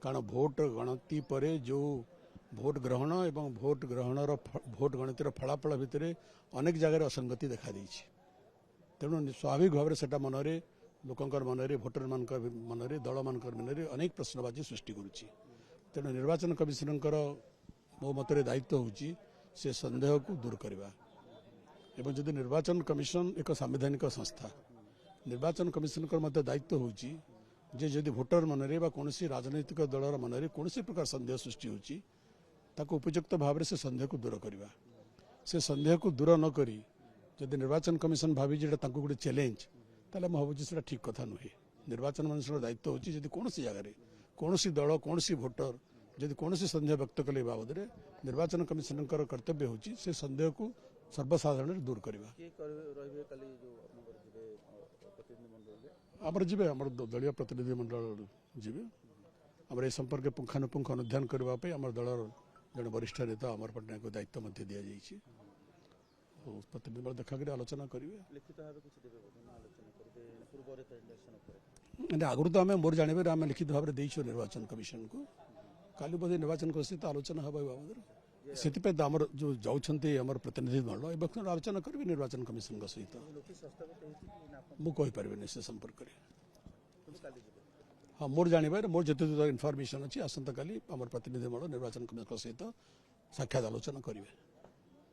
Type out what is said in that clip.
कारण भोट गणति पर जो भोट ग्रहण एवं भोट ग्रहणर भोट गणतिर फलाफल भितर अनेक जगह असंगति देखा देछि। तेणु स्वाभाविक भाव में मनरे लोकंर मनरे भोटर मान मनरे दल मान मनरे अनेक प्रश्नवाची सृष्टि करुच्ची। तेणु निर्वाचन कमिशन मो मतरे दायित्व होची से संदेह को दूर करवा। एवं जदि निर्वाचन कमिशन एक संवैधानिक संस्था, निर्वाचन कमिशन मत दायित्व होची जे जदि भोटर मनरे बा कोनोसी राजनैतिक दलर मनरे कोनोसी प्रकार संदेह सृष्टि होची ताको उपयुक्त भाव से संदेह को दूर करवा। से संदेह को दूर न करी जदि निर्वाचन कमिशन भावी जेटा तांको गोटे चैलेंज ताले मैं भावुची सेटा ठीक कथा नुहे। निर्वाचन कमिशन दायित्व होची जदि कोनोसी जगह कोनोसी दल कोनोसी भोटर जदि कोनोसी संदेह व्यक्त कले बाबद निर्वाचन कमिशन कर्तव्य होची से संदेह को सर्वसाधारण दूर करवा। आमर जीवे आमर दलीय प्रतिनिधि मंडल जीवे आमर ए संपर्क पुंखानुपुंख अनुध्यान करने आम दलर जड़े वरिष्ठ नेता अमर पट्टनायक को दायित्व मध्य दि जाइए। प्रतिनिधि मंडल देखा कर आलोचना करेंगे। आगुरी तो आम मोर जानवे आम लिखित भाव में देचु निर्वाचन कमिशन को काली बोधे निर्वाचन सहित आलोचना हम बाबद से जो जाऊँगी आम प्रतिनिधि मंडल ए आलोचना करेंगे निर्वाचन कमिशन सहित। मुझे से संपर्क हाँ मोर जानवर मोर जिते इनफर्मेशन अच्छी आसंता काली आम प्रतिनिधि मंडल निर्वाचन कमिशन सहित साक्षात आलोचना करेंगे।